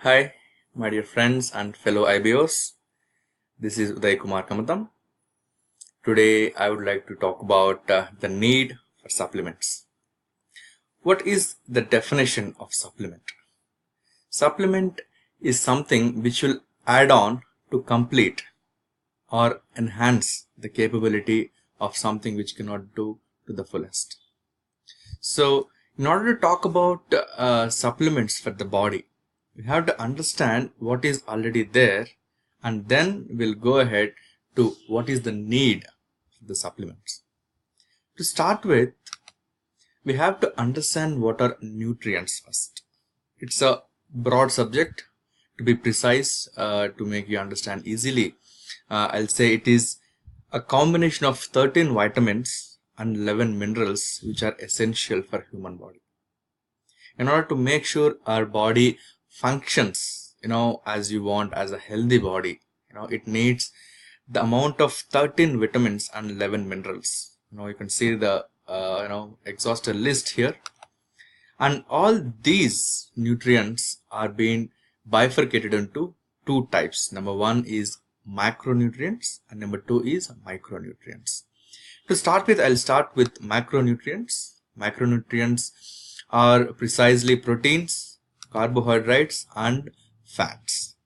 Hi, my dear friends and fellow IBOs. This is Uday Kumar Kamatam. Today, I would like to talk about the need for supplements. What is the definition of supplement? Supplement is something which will add on to complete or enhance the capability of something which cannot do to the fullest. So, in order to talk about supplements for the body, we have to understand what is already there, and then we'll go ahead to what is the need for the supplements. To start with, we have to understand what are nutrients first. It's a broad subject. To be precise, to make you understand easily, I'll say it is a combination of 13 vitamins and 11 minerals which are essential for human body. In order to make sure our body functions, as you want, as a healthy body, it needs the amount of 13 vitamins and 11 minerals. You can see the exhausted list here, and all these nutrients are being bifurcated into two types. Number one is macronutrients and number two is micronutrients. To start with, I'll start with macronutrients. Macronutrients are precisely proteins, carbohydrates, and fats.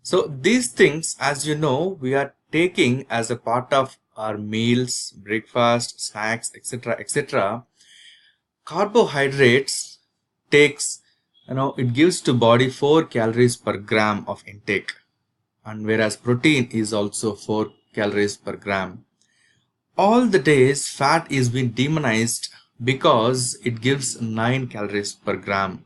So these things, as you know, we are taking as a part of our meals, breakfast, snacks, etc., etc. Carbohydrates takes, it gives to body 4 calories per gram of intake, and whereas protein is also 4 calories per gram. All the days fat is being demonized because it gives 9 calories per gram.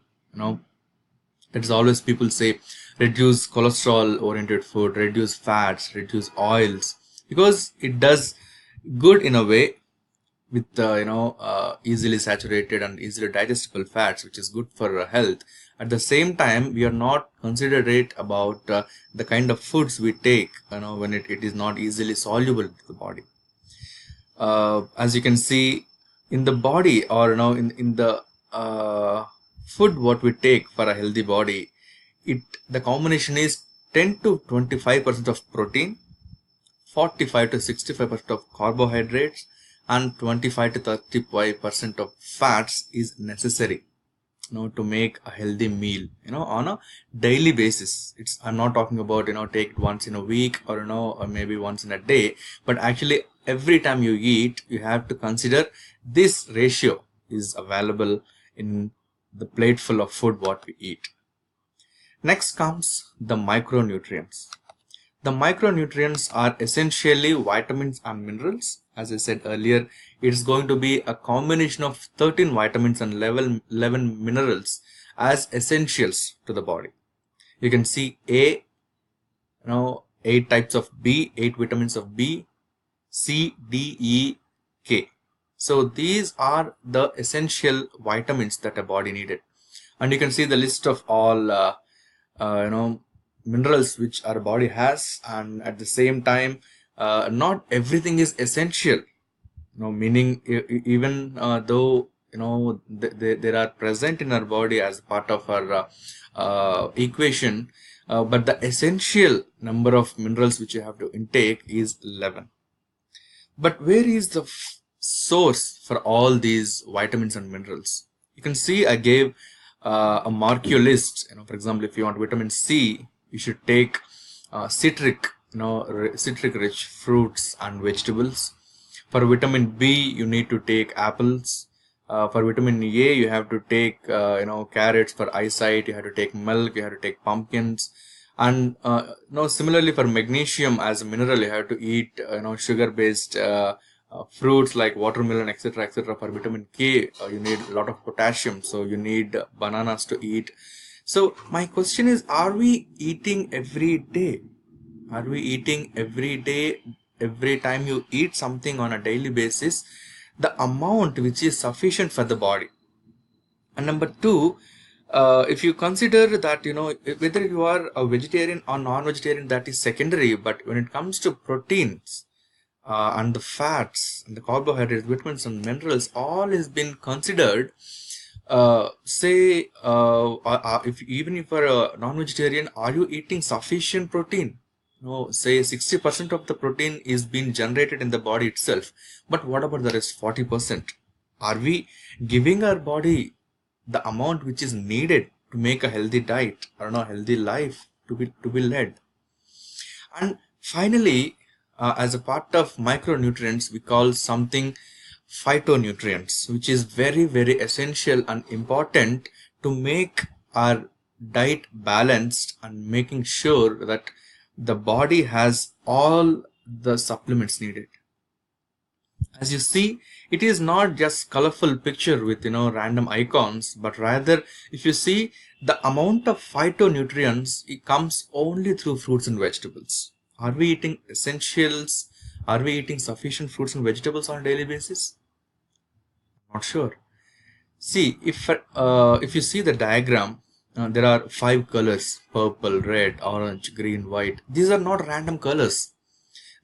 That is always people say reduce cholesterol oriented food, reduce fats, reduce oils, because it does good in a way with easily saturated and easily digestible fats, which is good for health. At the same time, we are not considerate about the kind of foods we take, when it is not easily soluble to the body. As you can see in the body, or in the food what we take for a healthy body, the combination is 10 to 25% of protein, 45 to 65% of carbohydrates, and 25 to 35% of fats is necessary, to make a healthy meal, on a daily basis. I'm not talking about, take it once in a week, or or maybe once in a day, but actually every time you eat, you have to consider this ratio is available in the plateful of food what we eat. Next comes the micronutrients. The micronutrients are essentially vitamins and minerals. As I said earlier, it's going to be a combination of 13 vitamins and 11 minerals as essentials to the body. You can see 8 types of B, 8 vitamins of B, C, D, E, K. So these are the essential vitamins that a body needed. And you can see the list of all, minerals which our body has, and at the same time, not everything is essential. Meaning even though they are present in our body as part of our equation, but the essential number of minerals which you have to intake is 11. But where is the source for all these vitamins and minerals? You can see I gave a marquee list. For example, if you want vitamin C, you should take citric, citric rich fruits and vegetables. For vitamin B, you need to take apples. For vitamin A, you have to take carrots. For eyesight, you have to take milk. You have to take pumpkins. And similarly for magnesium as a mineral, you have to eat sugar based fruits like watermelon, etc., etc. For vitamin K, you need a lot of potassium, so you need bananas to eat. So my question is, are we eating every day? Are we eating every day, every time you eat something on a daily basis, the amount which is sufficient for the body? And number two, if you consider that, whether you are a vegetarian or non-vegetarian, that is secondary. But when it comes to proteins and the fats and the carbohydrates, vitamins and minerals, all has been considered say if even if you're a non-vegetarian, are you eating sufficient protein? No, say 60% of the protein is being generated in the body itself, but what about the rest 40%? Are we giving our body the amount which is needed to make a healthy diet or a healthy life to be led? And finally, as a part of micronutrients, we call something phytonutrients, which is very, very essential and important to make our diet balanced and making sure that the body has all the supplements needed. As you see, it is not just colorful picture with random icons, but rather if you see the amount of phytonutrients, it comes only through fruits and vegetables. Are we eating essentials? Are we eating sufficient fruits and vegetables on a daily basis? Not sure. See, if you see the diagram, there are five colors: purple, red, orange, green, white. These are not random colors.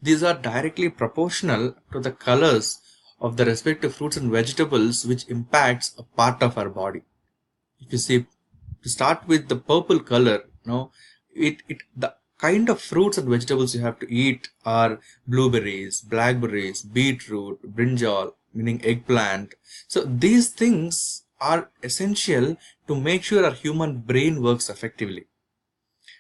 These are directly proportional to the colors of the respective fruits and vegetables, which impacts a part of our body. If you see, to start with the purple color, the kind of fruits and vegetables you have to eat are blueberries, blackberries, beetroot, brinjal, meaning eggplant. So these things are essential to make sure our human brain works effectively.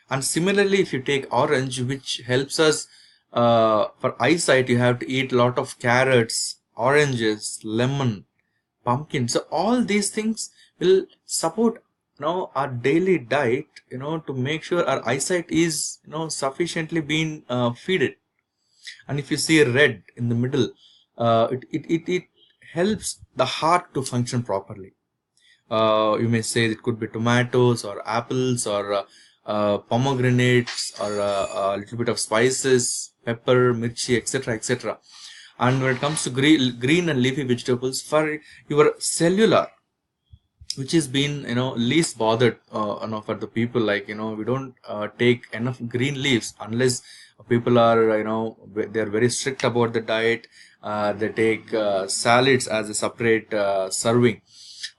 And similarly, if you take orange, which helps us for eyesight, you have to eat a lot of carrots, oranges, lemon, pumpkin. So all these things will support our daily diet, to make sure our eyesight is sufficiently being feeded. And if you see red in the middle, it helps the heart to function properly. You may say it could be tomatoes or apples or pomegranates or a little bit of spices, pepper, mirchi, etc., etc. And when it comes to green and leafy vegetables, for your cellular, which is been least bothered for the people, like we don't take enough green leaves unless people are they are very strict about the diet. They take salads as a separate serving.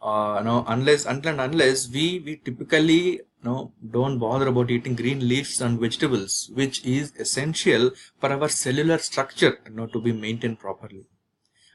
Unless we typically don't bother about eating green leaves and vegetables, which is essential for our cellular structure to be maintained properly.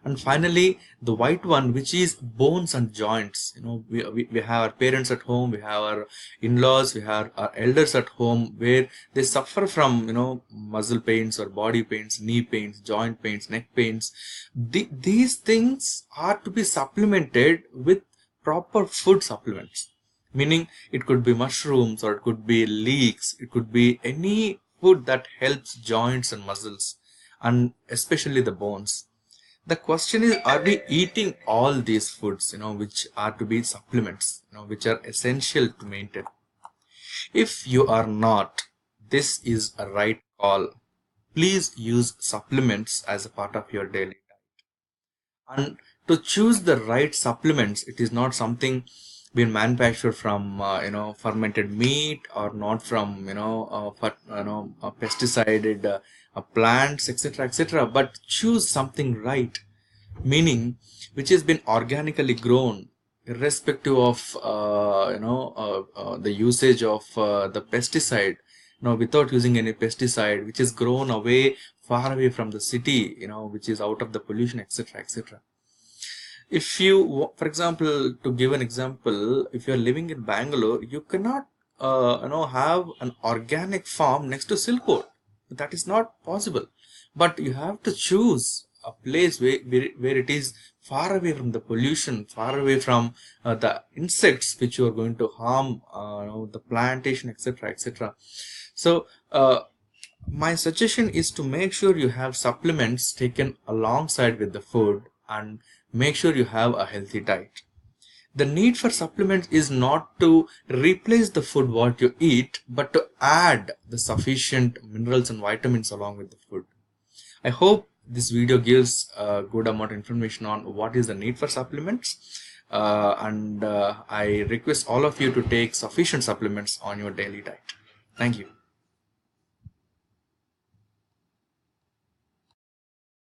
And finally, the white one, which is bones and joints. We have our parents at home, we have our in-laws, we have our elders at home, where they suffer from muscle pains or body pains, knee pains, joint pains, neck pains. These things are to be supplemented with proper food supplements, meaning it could be mushrooms, or it could be leeks, it could be any food that helps joints and muscles, and especially the bones. The question is, are we eating all these foods, which are to be supplements, which are essential to maintain? If you are not, this is a right call. Please use supplements as a part of your daily diet. And to choose the right supplements, it is not something being manufactured from fermented meat, or not from pesticided plants, etc., etc., but choose something right, meaning which has been organically grown, irrespective of the usage of the pesticide, without using any pesticide, which is grown away, far away from the city, which is out of the pollution, etc., etc. If you, for example, to give an example, if you are living in Bangalore, you cannot have an organic farm next to Silk Road. That is not possible. But you have to choose a place where it is far away from the pollution, far away from the insects which you are going to harm the plantation, etc., etc. So my suggestion is to make sure you have supplements taken alongside with the food, and make sure you have a healthy diet. The need for supplements is not to replace the food what you eat, but to add the sufficient minerals and vitamins along with the food. I hope this video gives a good amount of information on what is the need for supplements, and I request all of you to take sufficient supplements on your daily diet. Thank you.